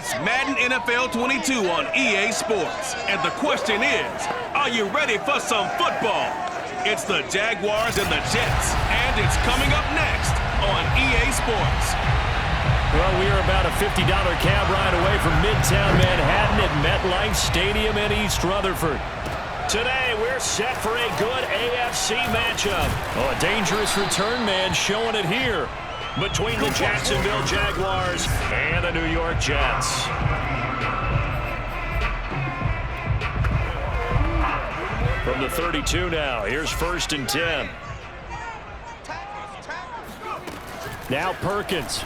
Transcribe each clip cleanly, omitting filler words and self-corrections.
It's Madden NFL 22 on EA Sports. And the question is, are you ready for some football? It's the Jaguars and the Jets, and it's coming up next on EA Sports. Well, we are about a $50 cab ride away from Midtown Manhattan at MetLife Stadium in East Rutherford. Today, we're set for a good AFC matchup. Oh, a dangerous return man showing it here between the Jacksonville Jaguars and the New York Jets. From the 32 now, here's 1st and 10. Now Perkins.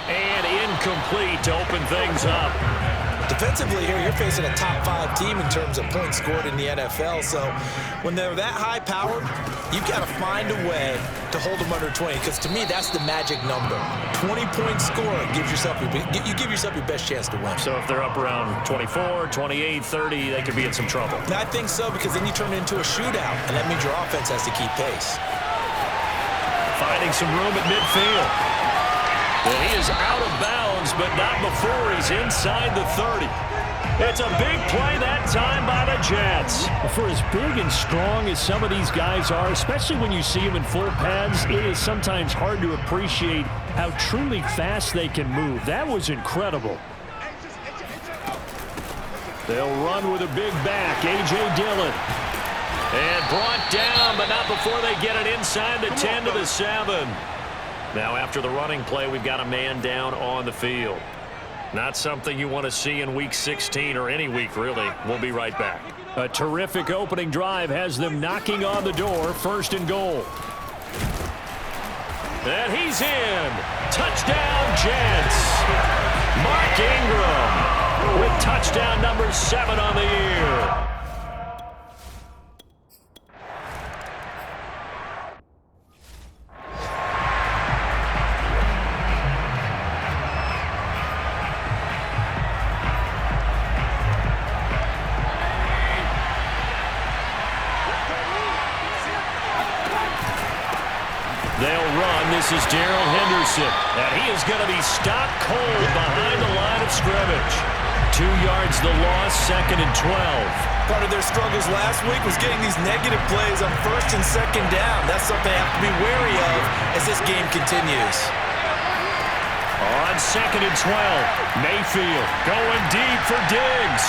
And incomplete to open things up. Defensively here, you're facing a top 5 team in terms of points scored in the NFL. So when they're that high powered, you've got to find a way to hold them under 20. Because to me, that's the magic number. 20-point score gives yourself you give yourself your best chance to win. So if they're up around 24, 28, 30, they could be in some trouble. I think so, because then you turn it into a shootout, and that means your offense has to keep pace. Finding some room at midfield. And he is out of bounds, but not before he's inside the 30. It's a big play that time by the Jets. For as big and strong as some of these guys are, especially when you see them in full pads, it is sometimes hard to appreciate how truly fast they can move. That was incredible. They'll run with a big back, A.J. Dillon. And brought down, but not before they get it inside the 10 to the 7. Now, after the running play, we've got a man down on the field. Not something you want to see in Week 16 or any week, really. We'll be right back. A terrific opening drive has them knocking on the door, 1st and goal. And he's in. Touchdown, Jets. Mark Ingram with touchdown number 7 on the year. They'll run. This is Darrell Henderson. And he is going to be stopped cold behind the line of scrimmage. 2 yards the loss, 2nd and 12. Part of their struggles last week was getting these negative plays on 1st and 2nd down. That's something they have to be wary of as this game continues. On 2nd and 12, Mayfield going deep for Diggs.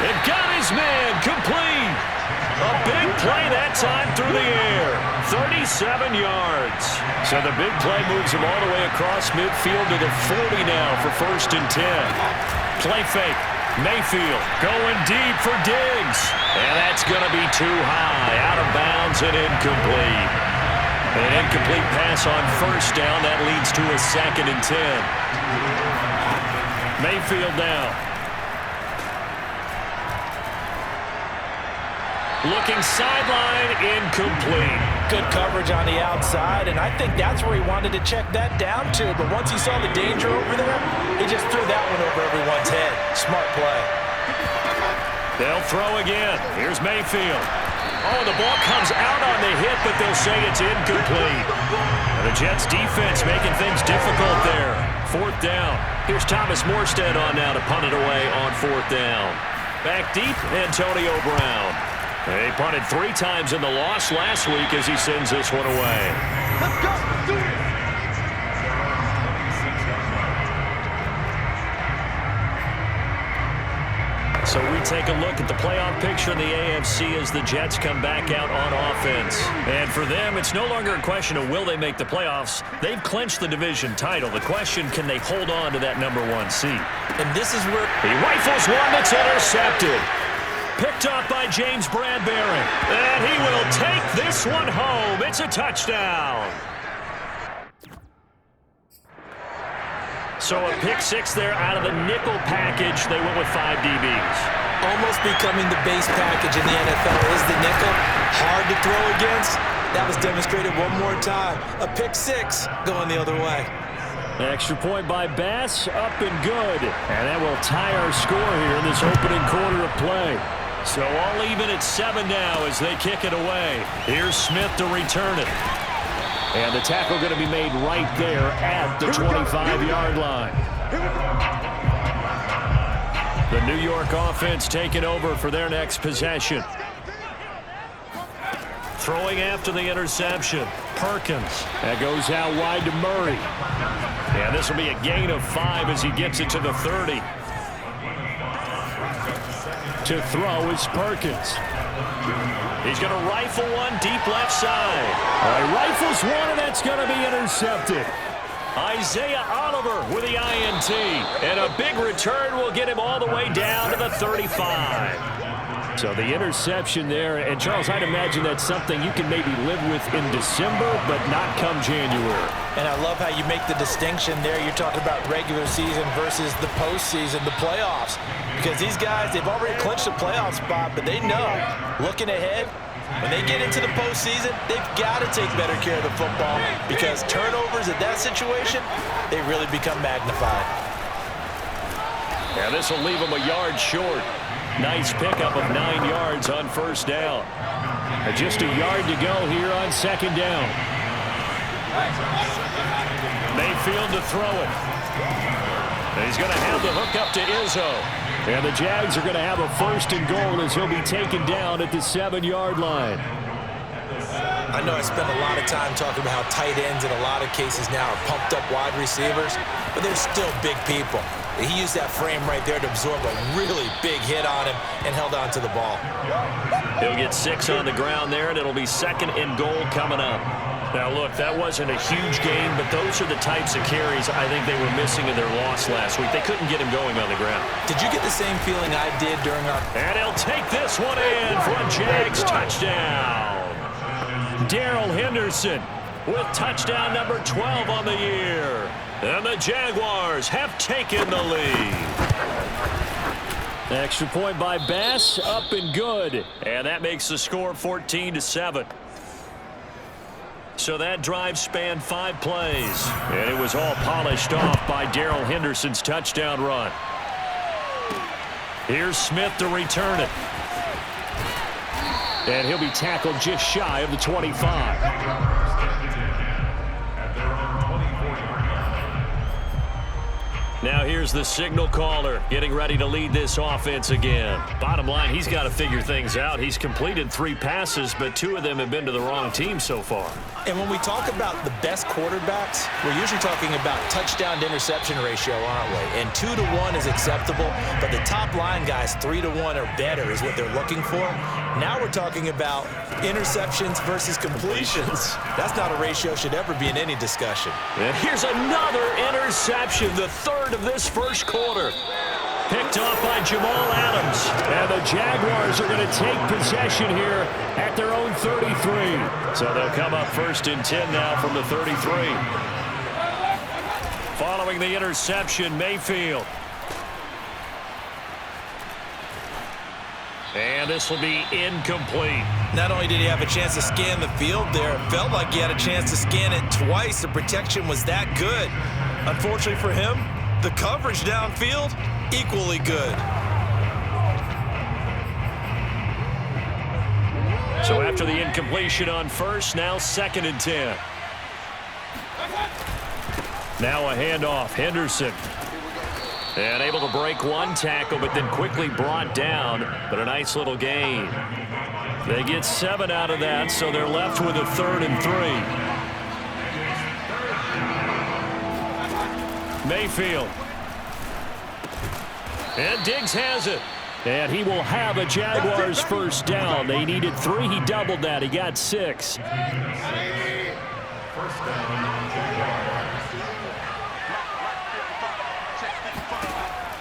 It got his man complete. A big play that time through the air. 37 yards. So the big play moves him all the way across midfield to the 40 now for 1st and 10. Play fake. Mayfield going deep for Diggs. And that's going to be too high. Out of bounds and incomplete. An incomplete pass on 1st down. That leads to a 2nd and 10. Mayfield now. Looking sideline, incomplete. Good coverage on the outside, and I think that's where he wanted to check that down to. But once he saw the danger over there, he just threw that one over everyone's head. Smart play. They'll throw again. Here's Mayfield. Oh, the ball comes out on the hit, but they'll say it's incomplete. And the Jets defense making things difficult there. 4th down. Here's Thomas Morstead on now to punt it away on 4th down. Back deep, Antonio Brown. He punted 3 times in the loss last week as he sends this one away. Let's go. Do it. So we take a look at the playoff picture in the AFC as the Jets come back out on offense. And for them, it's no longer a question of will they make the playoffs. They've clinched the division title. The question, can they hold on to that number 1 seed? And this is where he rifles one that's intercepted. Picked up by James Bradbury. And he will take this one home. It's a touchdown. So a pick 6 there out of the nickel package. They went with 5 DBs. Almost becoming the base package in the NFL is the nickel. Hard to throw against. That was demonstrated one more time. A pick 6 going the other way. Extra point by Bass, up and good. And that will tie our score here in this opening quarter of play. So all even at 7 now as they kick it away. Here's Smith to return it. And the tackle going to be made right there at the 25-yard line. The New York offense taking over for their next possession. Throwing after the interception, Perkins. That goes out wide to Murray. Yeah, this will be a gain of 5 as he gets it to the 30. To throw is Perkins. He's going to rifle one deep left side. All right, rifles one, and that's going to be intercepted. Isaiah Oliver with the INT. And a big return will get him all the way down to the 35. So the interception there. And, Charles, I'd imagine that's something you can maybe live with in December, but not come January. And I love how you make the distinction there. You're talking about regular season versus the postseason, the playoffs. Because these guys, they've already clinched the playoff spot, but they know, looking ahead, when they get into the postseason, they've got to take better care of the football because turnovers in that situation, they really become magnified. Yeah, this will leave them a yard short. Nice pickup of 9 yards on first down. Just a yard to go here on second down. Mayfield to throw it. And he's going to have the hook up to Izzo. And the Jags are going to have a first and goal as he'll be taken down at the 7-yard line. I know I spent a lot of time talking about how tight ends in a lot of cases now are pumped up wide receivers, but they're still big people. He used that frame right there to absorb a really big hit on him and held on to the ball. He'll get 6 on the ground there, and it'll be second and goal coming up. Now, look, that wasn't a huge game, but those are the types of carries I think they were missing in their loss last week. They couldn't get him going on the ground. Did you get the same feeling I did during our... And he'll take this one in for a Jags touchdown. Darrell Henderson with touchdown number 12 on the year. And the Jaguars have taken the lead. Extra point by Bass, up and good. And that makes the score 14-7. So that drive spanned 5 plays. And it was all polished off by Darrell Henderson's touchdown run. Here's Smith to return it. And he'll be tackled just shy of the 25. Now here's the signal caller getting ready to lead this offense again. Bottom line, he's got to figure things out. He's completed 3 passes, but 2 of them have been to the wrong team so far. And when we talk about the best quarterbacks, we're usually talking about touchdown to interception ratio, aren't we? And 2 to 1 is acceptable, but the top line guys, 3 to 1 or better is what they're looking for. Now we're talking about interceptions versus completions. That's not a ratio should ever be in any discussion. And here's another interception, the third of this first quarter. Picked off by Jamal Adams. And the Jaguars are going to take possession here at their own 33. So they'll come up first and 10 now from the 33. Following the interception, Mayfield. And this will be incomplete. Not only did he have a chance to scan the field there, it felt like he had a chance to scan it twice. The protection was that good. Unfortunately for him, the coverage downfield, equally good. So after the incompletion on first, now second and 10. Now a handoff, Henderson. And able to break one tackle, but then quickly brought down. But a nice little gain. They get 7 out of that, so they're left with a 3rd and 3. Mayfield. And Diggs has it. And he will have a Jaguars first down. They needed 3. He doubled that. He got 6.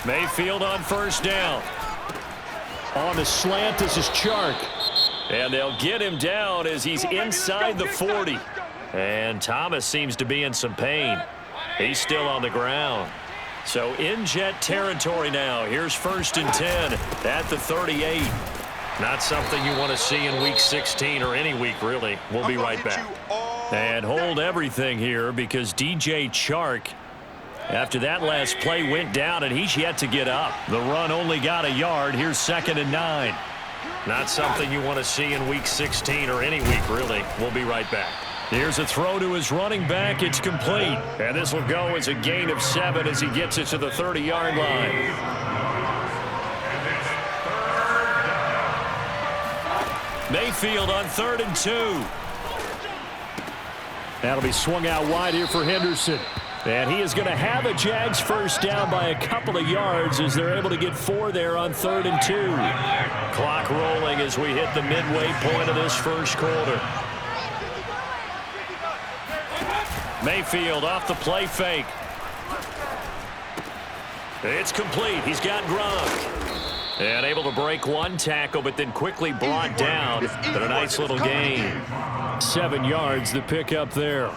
Mayfield on first down. On the slant, this is Chark. And they'll get him down as he's inside the 40. And Thomas seems to be in some pain. He's still on the ground. So in Jet territory now. Here's first and 10 at the 38. Not something you want to see in Week 16 or any week, really. We'll be right back. And hold everything here because DJ Chark, after that last play, went down, and he's yet to get up. The run only got a yard. Here's 2nd and 9. Not something you want to see in Week 16 or any week, really. We'll be right back. Here's a throw to his running back. It's complete. And this will go as a gain of 7 as he gets it to the 30-yard line. Mayfield on 3rd and 2. That'll be swung out wide here for Henderson. And he is going to have a Jags first down by a couple of yards as they're able to get 4 there on 3rd and 2. Clock rolling as we hit the midway point of this first quarter. Mayfield off the play fake. It's complete. He's got Gronk. And able to break one tackle, but then quickly brought down. But a nice little gain. 7 yards the pickup there.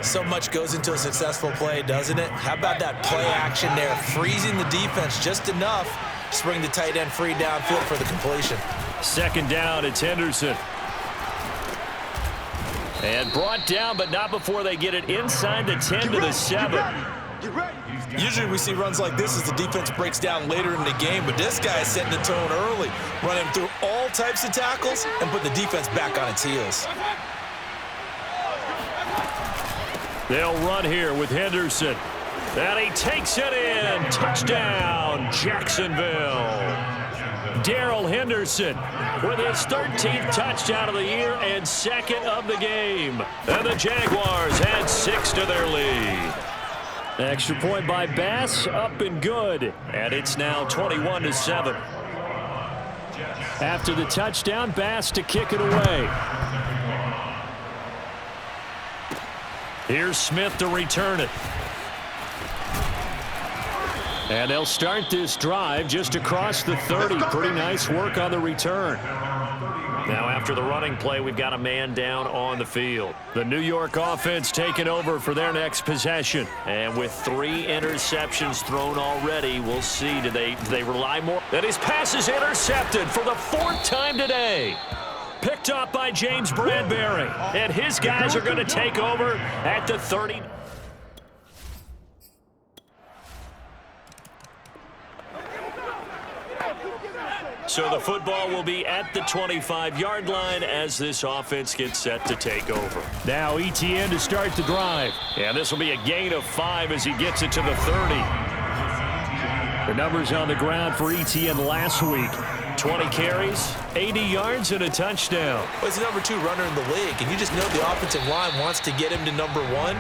So much goes into a successful play, doesn't it? How about that play action there? Freezing the defense just enough to bring the tight end free downfield for the completion. 2nd down, it's Henderson. And brought down, but not before they get it inside the 10 to the 7. Usually we see runs like this as the defense breaks down later in the game, but this guy is setting the tone early, running through all types of tackles and put the defense back on its heels. They'll run here with Henderson. And he takes it in. Touchdown, Jacksonville. Darrell Henderson with his 13th touchdown of the year and 2nd of the game. And the Jaguars add 6 to their lead. Extra point by Bass, up and good. And it's now 21-7. After the touchdown, Bass to kick it away. Here's Smith to return it. And they'll start this drive just across the 30. Pretty nice work on the return. Now after the running play, we've got a man down on the field. The New York offense taking over for their next possession. And with 3 interceptions thrown already, we'll see, do they rely more? And his pass is intercepted for the 4th time today. Picked up by James Bradbury. And his guys are going to take over at the 30. So the football will be at the 25-yard line as this offense gets set to take over. Now Etienne to start the drive. And this will be a gain of 5 as he gets it to the 30. The numbers on the ground for Etienne last week. 20 carries, 80 yards, and a touchdown. Well, he's the number 2 runner in the league, and you just know the offensive line wants to get him to number 1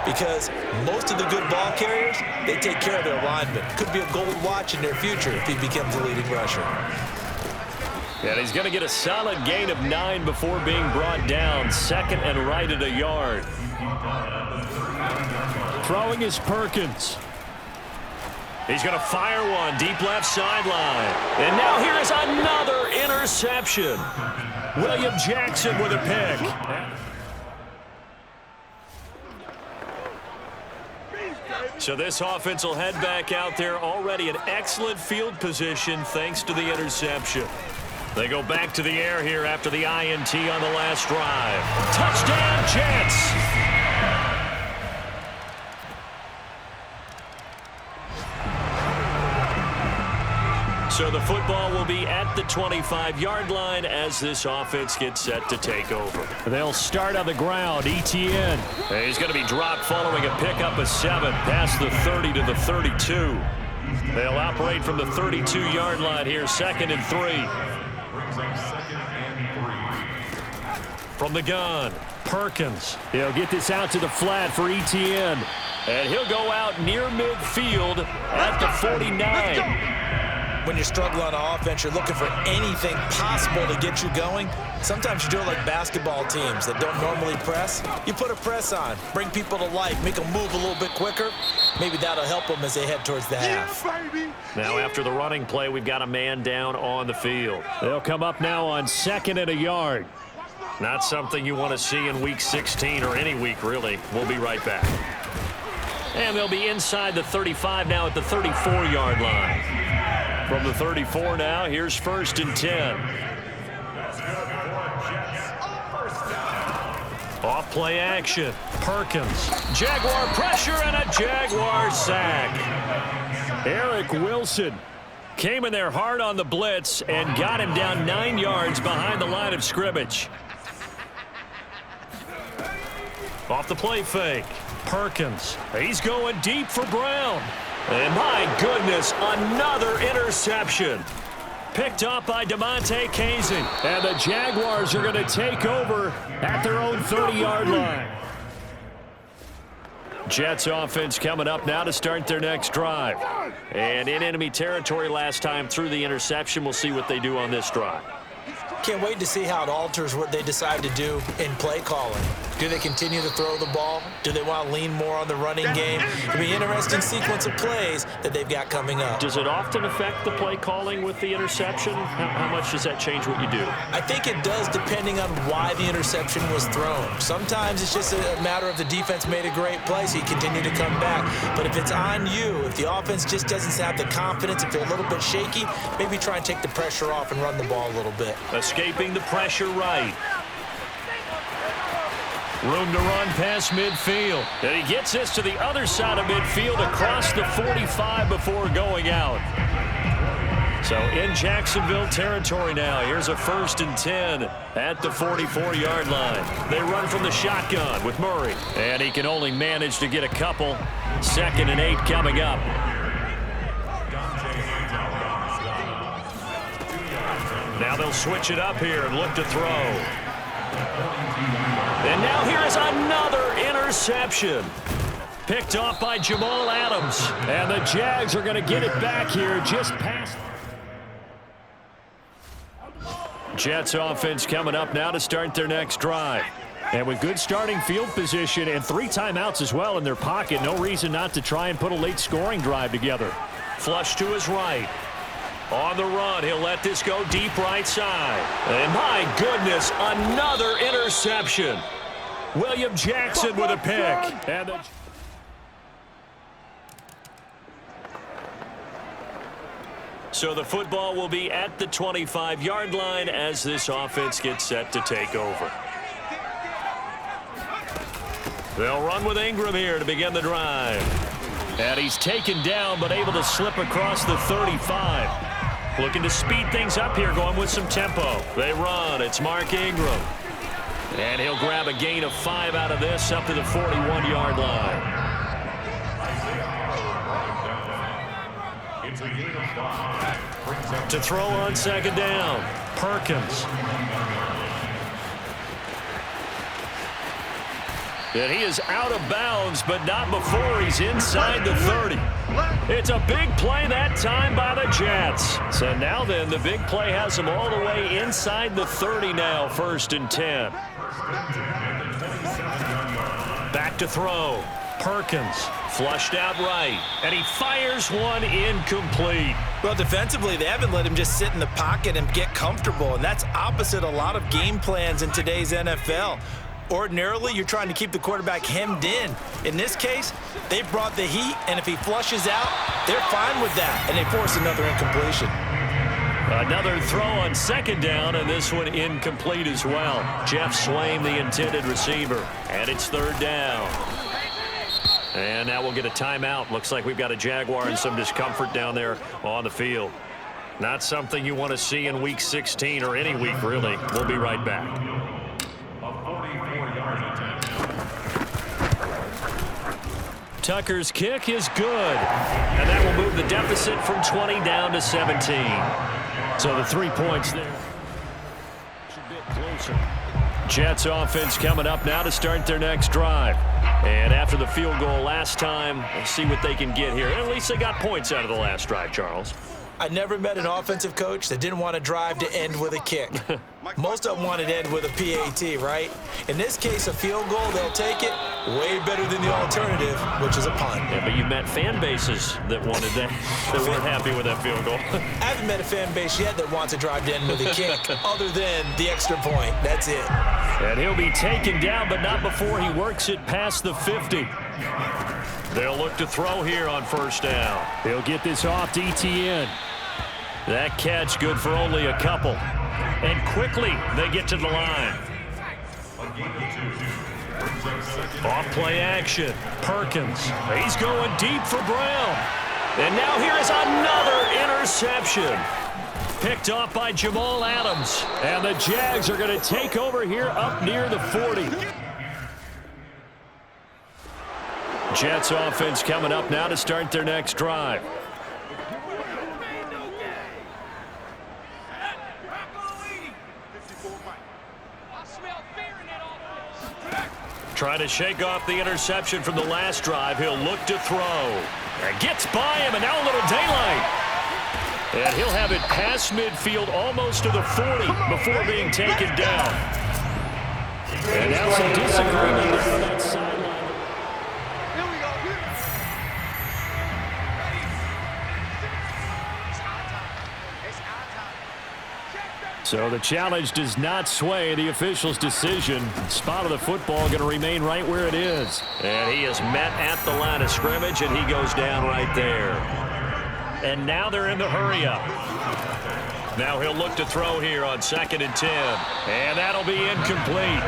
because most of the good ball carriers, they take care of their linemen. Could be a gold watch in their future if he becomes the leading rusher. And he's going to get a solid gain of 9 before being brought down. 2nd and right at a yard. Throwing is Perkins. He's going to fire one deep left sideline. And now here is another interception. William Jackson with a pick. So this offense will head back out there already in excellent field position thanks to the interception. They go back to the air here after the INT on the last drive. Touchdown, Jets! So the football will be at the 25-yard line as this offense gets set to take over. They'll start on the ground. Etienne. He's going to be dropped following a pickup of 7 past the 30 to the 32. They'll operate from the 32-yard line here, 2nd and 3. From the gun, Perkins. He'll get this out to the flat for Etienne. And he'll go out near midfield at the 49. When you're struggling on offense, you're looking for anything possible to get you going. Sometimes you do it like basketball teams that don't normally press. You put a press on, bring people to life, make them move a little bit quicker. Maybe that'll help them as they head towards the half. Now after the running play, we've got a man down on the field. They'll come up now on 2nd and a yard. Not something you want to see in Week 16 or any week, really. We'll be right back. And they'll be inside the 35 now at the 34-yard line. From the 34 now, here's 1st and 10. Off play action. Perkins. Jaguar pressure and a Jaguar sack. Eric Wilson came in there hard on the blitz and got him down 9 yards behind the line of scrimmage. Off the play fake. Perkins. He's going deep for Brown. And my goodness, another interception. Picked up by DeMonte Casey. And the Jaguars are going to take over at their own 30-yard line. Jets offense coming up now to start their next drive. And in enemy territory last time through the interception. We'll see what they do on this drive. Can't wait to see how it alters what they decide to do in play calling. Do they continue to throw the ball? Do they want to lean more on the running game? It'll be an interesting sequence of plays that they've got coming up. Does it often affect the play calling with the interception? How much does that change what you do? I think it does, depending on why the interception was thrown. Sometimes it's just a matter of the defense made a great play, so you continue to come back. But if it's on you, if the offense just doesn't have the confidence, if they're a little bit shaky, maybe try and take the pressure off and run the ball a little bit. Escaping the pressure right. Room to run past midfield. And he gets this to the other side of midfield across the 45 before going out. So in Jacksonville territory now. Here's a 1st and 10 at the 44-yard line. They run from the shotgun with Murray. And he can only manage to get a couple. 2nd and 8 coming up. Now they'll switch it up here and look to throw. And now here is another interception. Picked off by Jamal Adams. And the Jags are going to get it back here just past. Jets offense coming up now to start their next drive. And with good starting field position and 3 timeouts as well in their pocket, no reason not to try and put a late scoring drive together. Flush to his right. On the run, he'll let this go deep right side. And my goodness, another interception. William Jackson with a pick. And so the football will be at the 25-yard line as this offense gets set to take over. They'll run with Ingram here to begin the drive. And he's taken down but able to slip across the 35. Looking to speed things up here, going with some tempo. They run. It's Mark Ingram. And he'll grab a gain of 5 out of this up to the 41-yard line. To throw on 2nd down, Perkins. And he is out of bounds, but not before he's inside the 30. It's a big play that time by the Jets. So now then, the big play has them all the way inside the 30 now, 1st and 10. Back to throw. Perkins flushed out right, and he fires one incomplete. Well, defensively, they haven't let him just sit in the pocket and get comfortable, and that's opposite a lot of game plans in today's NFL. Ordinarily, you're trying to keep the quarterback hemmed in. In this case, they brought the heat, and if he flushes out, they're fine with that, and they force another incompletion. Another throw on 2nd down, and this one incomplete as well. Jeff Swaim, the intended receiver, and it's 3rd down. And now we'll get a timeout. Looks like we've got a Jaguar in some discomfort down there on the field. Not something you want to see in Week 16 or any week, really. We'll be right back. Tucker's kick is good. And that will move the deficit from 20 down to 17. So the 3 points there. A bit closer. Jets offense coming up now to start their next drive. And after the field goal last time, we'll see what they can get here. At least they got points out of the last drive, Charles. I never met an offensive coach that didn't want to drive to end with a kick. Most of them wanted to end with a PAT, right? In this case, a field goal, they'll take it. Way better than the alternative, which is a punt. Yeah, but you've met fan bases that wanted that, that weren't happy with that field goal. I haven't met a fan base yet that wants to drive to end with a kick other than the extra point. That's it. And he'll be taken down, but not before he works it past the 50. They'll look to throw here on 1st down. He'll get this off to ETN. That catch good for only a couple. And quickly they get to the line. Off play action. Perkins. He's going deep for Brown. And now here is another interception. Picked off by Jamal Adams. And the Jags are going to take over here up near the 40. Jets offense coming up now to start their next drive. Trying to shake off the interception from the last drive. He'll look to throw. And gets by him, and now a little daylight. And he'll have it past midfield, almost to the 40, before being taken down. And now some disagreement on that sideline. So the challenge does not sway the official's decision. Spot of the football going to remain right where it is. And he is met at the line of scrimmage, and he goes down right there. And now they're in the hurry-up. Now he'll look to throw here on 2nd and 10. And that'll be incomplete.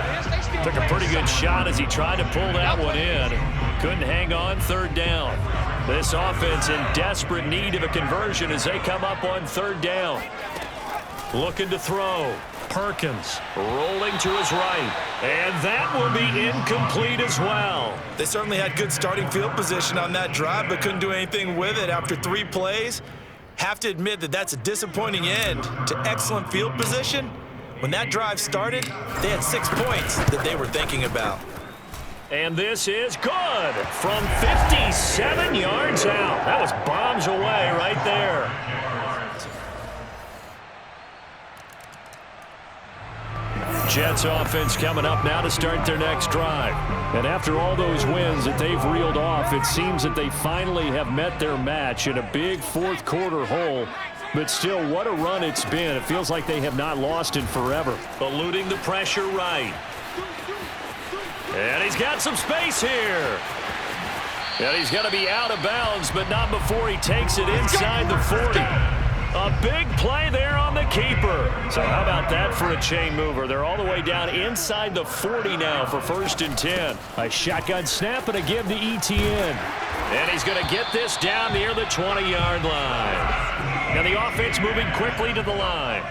Took a pretty good shot as he tried to pull that one in. Couldn't hang on 3rd down. This offense in desperate need of a conversion as they come up on 3rd down. Looking to throw. Perkins rolling to his right. And that will be incomplete as well. They certainly had good starting field position on that drive, but couldn't do anything with it after 3 plays. Have to admit that that's a disappointing end to excellent field position. When that drive started, they had 6 points that they were thinking about. And this is good from 57 yards out. That was bombs away right there. Jets offense coming up now to start their next drive. And after all those wins that they've reeled off, it seems that they finally have met their match in a big 4th quarter hole. But still, what a run it's been. It feels like they have not lost in forever. Eluding the pressure right. And he's got some space here. And he's going to be out of bounds, but not before he takes it inside the 40. A big play there on the keeper. So how about that for a chain mover? They're all the way down inside the 40 now for 1st and 10. A shotgun snap and a give to ETN. And he's going to get this down near the 20-yard line. Now the offense moving quickly to the line.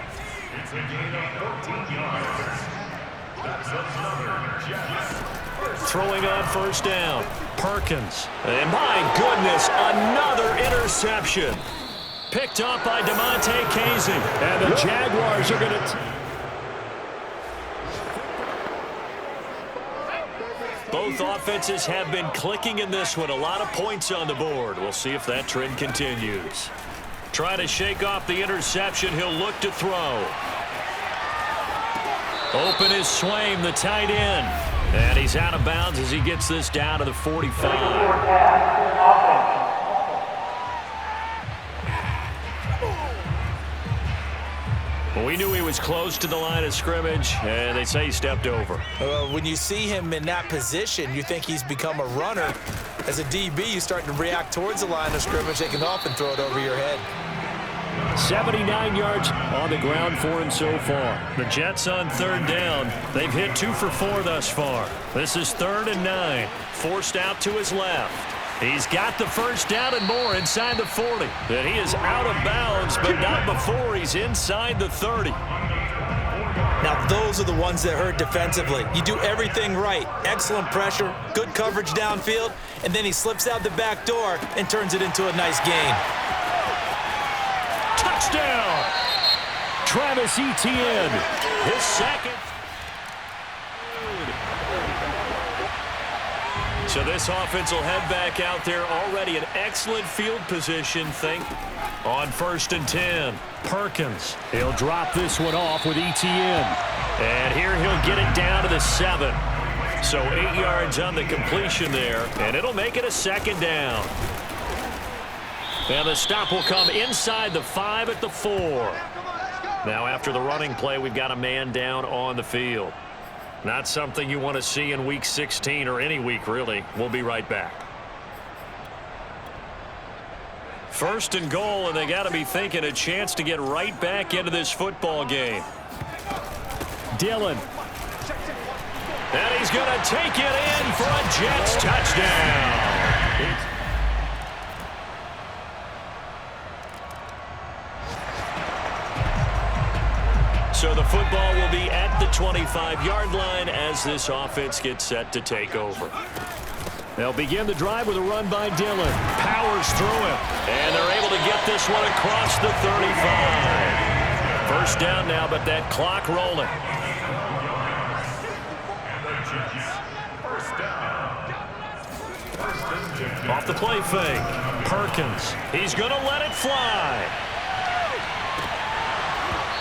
Throwing on 1st down. Perkins. And my goodness, another interception. Picked up by DeMonte Casey. And the Jaguars are going to... Both offenses have been clicking in this one. A lot of points on the board. We'll see if that trend continues. Trying to shake off the interception. He'll look to throw. Open is Swaim, the tight end. And he's out of bounds as he gets this down to the 45. We knew he was close to the line of scrimmage, and they say he stepped over. When you see him in that position, you think he's become a runner. As a DB, you start to react towards the line of scrimmage. They can often throw it over your head. 79 yards on the ground for him so far. The Jets on 3rd down. They've hit 2 for 4 thus far. This is 3rd and 9. Forced out to his left. He's got the 1st down and more inside the 40. And he is out of bounds, but not before he's inside the 30. Now, those are the ones that hurt defensively. You do everything right. Excellent pressure, good coverage downfield, and then he slips out the back door and turns it into a nice gain. Touchdown! Travis Etienne, his 2nd. So this offense will head back out there already in excellent field position. Think on 1st and 10. Perkins. He'll drop this one off with Etienne. And here he'll get it down to the 7. So 8 yards on the completion there. And it'll make it a 2nd down. And the stop will come inside the 5 at the 4. Now after the running play, we've got a man down on the field. Not something you want to see in Week 16 or any week, really. We'll be right back. 1st and goal, and they got to be thinking a chance to get right back into this football game. Dillon. And he's going to take it in for a Jets touchdown. So the football will be at the 25-yard line as this offense gets set to take over. They'll begin the drive with a run by Dillon. Powers through him. And they're able to get this one across the 35. First down now, but that clock rolling. Off the play fake. Perkins. He's going to let it fly.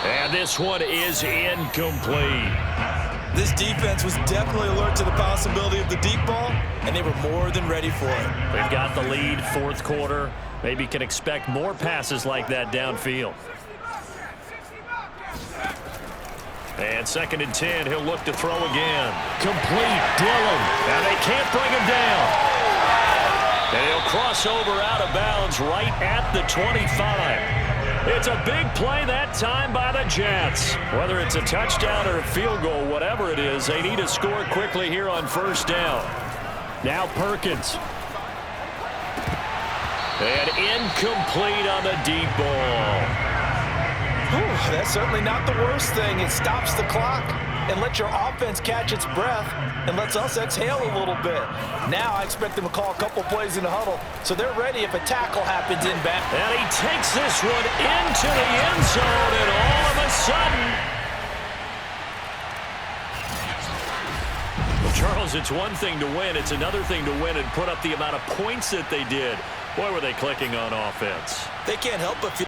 And this one is incomplete. This defense was definitely alert to the possibility of the deep ball, and they were more than ready for it. They've got the lead, fourth quarter. Maybe can expect more passes like that downfield. And 2nd and 10, he'll look to throw again. Complete, Dillon. Now they can't bring him down. And he'll cross over out of bounds right at the 25. It's a big play that time by the Jets. Whether it's a touchdown or a field goal, whatever it is, they need to score quickly here on first down. Now Perkins. And incomplete on the deep ball. Whew, that's certainly not the worst thing. It stops the clock and lets your offense catch its breath and lets us exhale a little bit. Now I expect them to call a couple plays in the huddle, so they're ready if a tackle happens in back. And he takes this one into the end zone, and all of a sudden... Well, Charles, it's one thing to win. It's another thing to win and put up the amount of points that they did. Boy, were they clicking on offense. They can't help but feel